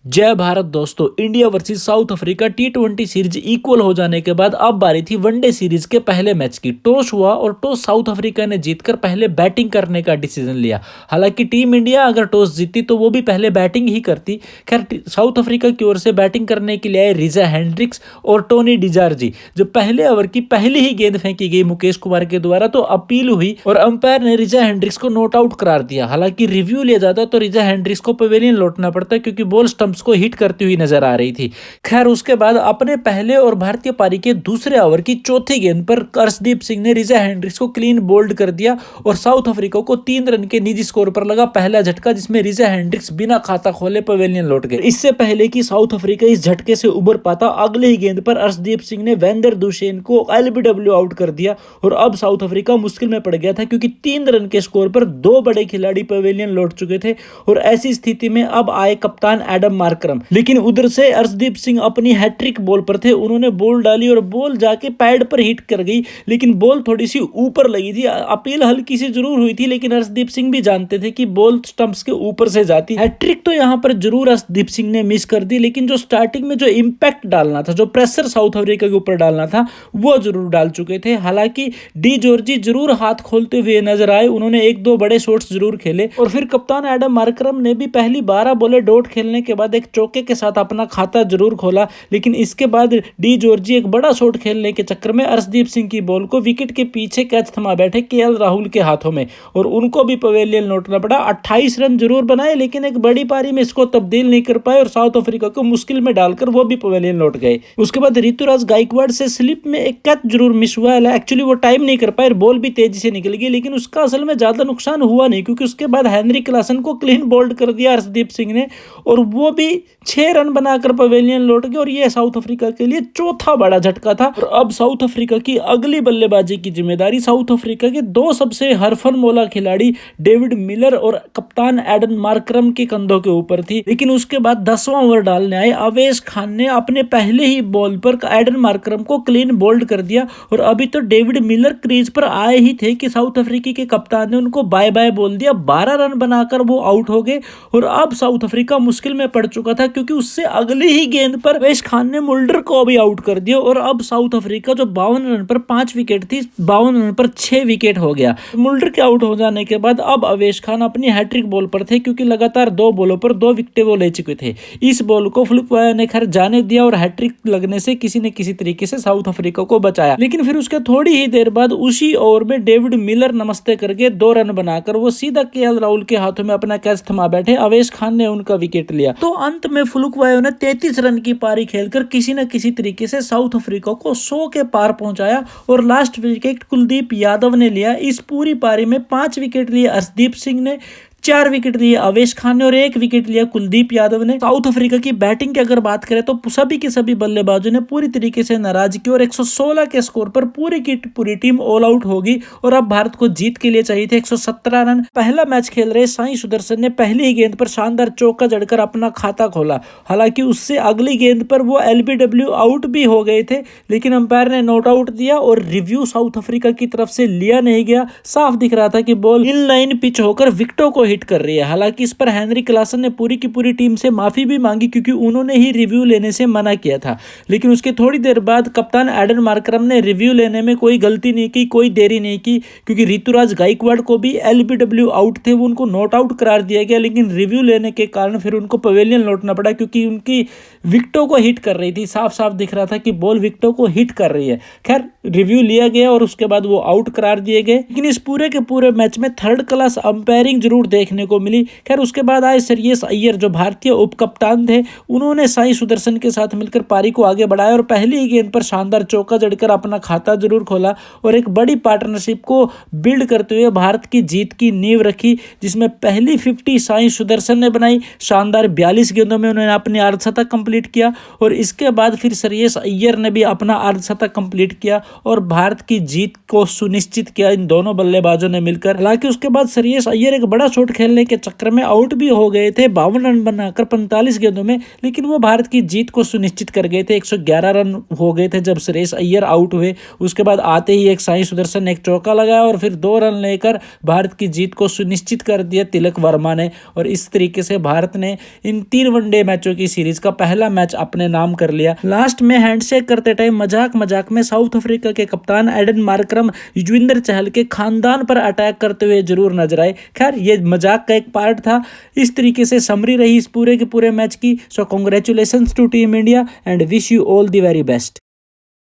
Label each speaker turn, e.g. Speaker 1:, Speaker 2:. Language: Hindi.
Speaker 1: जय भारत दोस्तों। इंडिया वर्सेस साउथ अफ्रीका टी20 सीरीज इक्वल हो जाने के बाद अब बारी थी वनडे सीरीज के पहले मैच की। टॉस हुआ और टॉस साउथ अफ्रीका ने जीतकर पहले बैटिंग करने का डिसीजन लिया। हालांकि टीम इंडिया अगर टॉस जीती तो वो भी पहले बैटिंग ही करती। खैर, साउथ अफ्रीका की ओर से बैटिंग करने के लिए आए रिजा हेंड्रिक्स और टोनी डिजार्जी। जब पहले ओवर की पहली ही गेंद फेंकी गई मुकेश कुमार के द्वारा तो अपील हुई और अंपायर ने रिजा हेंड्रिक्स को नॉट आउट करार दिया। हालांकि रिव्यू लिया जाता तो रिजा हेंड्रिक्स को पवेलियन लौटना पड़ता क्योंकि बॉल स्टंप्स को हिट करती हुई नजर आ रही थी। खैर, उसके बाद अपने पहले और भारतीय पारी के दूसरे ओवर की चौथी गेंद पर अर्शदीप सिंह ने रिजा हेंड्रिक्स को क्लीन बोल्ड कर दिया और साउथ अफ्रीका को 3 रन के निजी स्कोर पर लगा पहला झटका, जिसमें रिजा हेंड्रिक्स बिना खाता खोले पवेलियन लौट गए। इससे पहले कि साउथ अफ्रीका इस झटके से उबर पाता, अगले ही गेंद पर अर्शदीप सिंह ने वेंदर दुशेन को एलबीडब्ल्यू आउट कर दिया और अब साउथ अफ्रीका मुश्किल में पड़ गया था क्योंकि 3 रन के स्कोर पर 2 बड़े खिलाड़ी पवेलियन लौट चुके थे और ऐसी स्थिति में अब आए कप्तान एडम मार्करम। लेकिन उधर से अर्शदीप सिंह अपनी हैट्रिक बॉल पर थे। उन्होंने बॉल डाली और बॉल जाके पैड पर हिट कर गई, लेकिन बॉल थोड़ी सी ऊपर लगी थी। अपील हल्की सी जरूर हुई थी, लेकिन अर्शदीप सिंह भी जानते थे कि बॉल स्टंप्स के ऊपर से जाती। हैट्रिक तो यहां पर जरूर अर्शदीप सिंह ने मिस कर दी, लेकिन जो स्टार्टिंग में जो इंपैक्ट डालना था, जो प्रेशर साउथ अफ्रीका के ऊपर डालना था, वो जरूर डाल चुके थे। हालांकि डी जॉर्जी जरूर हाथ खोलते हुए नजर आए। उन्होंने 1-2 बड़े शॉट्स जरूर खेले और फिर कप्तान एडम मार्करम ने भी पहली 12 बॉलें डॉट खेलने के बाद एक चौके के साथ अपना खाता जरूर खोला। लेकिन इसके बाद डी जॉर्जी एक बड़ा शॉट खेलने के चक्कर में अर्शदीप सिंह की बॉल को विकेट के पीछे कैच थमा बैठे केएल राहुल के हाथों में और उनको भी पवेलियन लौटना पड़ा। 28 रन जरूर बनाए, लेकिन एक बड़ी पारी में इसको तब्दील नहीं कर पाए और साउथ अफ्रीका को मुश्किल में डालकर वो भी पवेलियन लौट गए। उसके बाद ऋतुराज गायकवाड़ से स्लिप में एक कैच जरूर मिस हुआ है। एक्चुअली वो टाइम नहीं कर पाए, बॉल भी तेजी से निकल गई, लेकिन उसका असल में ज्यादा नुकसान हुआ नहीं क्योंकि उसके बाद हेनरी क्लासन को क्लीन बोल्ड कर दिया अर्शदीप सिंह ने और वो भी 6 रन बनाकर पवेलियन लौट गए और ये साउथ अफ्रीका के लिए चौथा बड़ा झटका था। और अब साउथ अफ्रीका की अगली बल्लेबाजी की जिम्मेदारी साउथ अफ्रीका के 2 सबसे हरफन मौला खिलाड़ी डेविड मिलर और कप्तान एडन मार्करम के कंधों के ऊपर थी। लेकिन उसके बाद 10वां ओवर डालने आए अवेश खान ने अपने पहले ही बॉल पर एडन मार्करम को क्लीन बोल्ड कर दिया और अभी तो डेविड मिलर क्रीज पर आए ही थे कि साउथ अफ्रीका के कप्तान ने उनको बाय बाय बोल दिया। 12 रन बनाकर वो आउट हो गए और अब साउथ अफ्रीका मुश्किल में पड़ चुका था क्योंकि उससे अगली ही गेंद पर अवेश खान ने मुल्डर को भी आउट कर दिया और अब साउथ अफ्रीका जो 52 रन पर 5 विकेट थी, 52 रन पर 6 विकेट हो गया। मुल्डर के आउट हो जाने के बाद अब अवेश खान अपनी हैट्रिक बॉल पर थे क्योंकि लगातार 2 बॉलों पर 2 विकेटें वो ले चुके थे। इस बॉल को फुलकवाया ने खैर जाने दिया और हैट्रिक लगने से किसी न किसी तरीके से साउथ अफ्रीका को बचाया। लेकिन फिर उसके थोड़ी ही देर बाद उसी ओवर में डेविड मिलर नमस्ते करके 2 रन बनाकर वो सीधा केएल राहुल के हाथों में अपना कैच थमा बैठे। अवेश खान ने उनका विकेट लिया तो अंत में फुलकवाया ने 33 रन की पारी खेलकर किसी न किसी तरीके से साउथ अफ्रीका को 100 के पार पहुंचाया और लास्ट विकेट कुलदीप यादव ने लिया। इस पूरी पारी में 5 विकेट लिए अर्शदीप सिंह ने, 4 विकेट लिए अवेश खान ने और 1 विकेट लिया कुलदीप यादव ने। साउथ अफ्रीका की बैटिंग की अगर बात करें तो सभी के सभी बल्लेबाजों ने पूरी तरीके से नाराज की और 116 के स्कोर पर पूरी की पूरी टीम ऑल आउट होगी और अब भारत को जीत के लिए चाहिए थे 117 रन। पहला मैच खेल रहे साई सुदर्शन ने पहली ही गेंद पर शानदार चौका जड़कर अपना खाता खोला। हालांकि उससे अगली गेंद पर वो एलबीडब्ल्यू आउट भी हो गए थे, लेकिन अंपायर ने नॉट आउट दिया और रिव्यू साउथ अफ्रीका की तरफ से लिया नहीं गया। साफ दिख रहा था कि बॉल इन लाइन पिच होकर विकेटों को हिट कर रही है। हालांकि इस पर हेनरी क्लासन ने पूरी की पूरी टीम से माफी भी मांगी क्योंकि उन्होंने ही रिव्यू लेने से मना किया था। लेकिन उसके थोड़ी देर बाद कप्तान एडन मार्करम ने रिव्यू लेने में कोई गलती नहीं की, कोई देरी नहीं की क्योंकि ऋतुराज गायकवाड़ को भी एलबीडब्ल्यू आउट थे, वो उनको नॉट आउट करार दिया गया। लेकिन रिव्यू लेने के कारण फिर उनको पवेलियन लौटना पड़ा क्योंकि उनकी विकेटों को हिट कर रही थी। साफ साफ दिख रहा था कि बॉल विकेटों को हिट कर रही है। खैर, रिव्यू लिया गया और उसके बाद वो आउट करार दिए गए। लेकिन इस पूरे के पूरे मैच में थर्ड क्लास अंपायरिंग जरूर देखने को मिली। खैर, उसके बाद आए श्रेयस अय्यर जो भारतीय उप कप्तान थे। उन्होंने साई सुदर्शन के साथ मिलकर पारी को आगे बढ़ाया और पहली ही गेंद पर शानदार चौका जड़कर अपना खाता जरूर खोला और एक बड़ी पार्टनरशिप को बिल्ड करते हुए भारत की जीत की नींव रखी, जिसमें पहली 50 साई सुदर्शन ने बनाई। शानदार 42 गेंदों में उन्होंने अपनी अर्धशतक कंप्लीट किया और इसके बाद फिर श्रेयस अय्यर ने भी अपना अर्धशतक कंप्लीट किया और भारत की जीत को सुनिश्चित किया इन दोनों बल्लेबाजों ने मिलकर। हालांकि उसके बाद श्रेयस अय्यर एक बड़ा शॉट खेलने के चक्कर में आउट भी हो गए थे 52 रन बनाकर 45 गेंदों में, लेकिन वो भारत की जीत को सुनिश्चित कर गए थे। 111 रन हो गए थे जब सुरेश अय्यर आउट हुए। उसके बाद आते ही एक साई सुदर्शन ने एक चौका लगाया और फिर 2 रन लेकर भारत की जीत को सुनिश्चित कर दिया तिलक वर्मा ने। और इस तरीके से भारत ने इन 3 वनडे मैचों की सीरीज का पहला मैच अपने नाम कर लिया। लास्ट में हैंडशेक करते टाइम मजाक में साउथ अफ्रीका के कप्तान एडन मार्करम युजवेंद्र चहल के खानदान पर अटैक करते हुए जरूर नजर आए। खैर ये मजाक का एक पार्ट था। इस तरीके से समरी रही इस पूरे के पूरे मैच की। So congratulations to team India and wish you all the very best.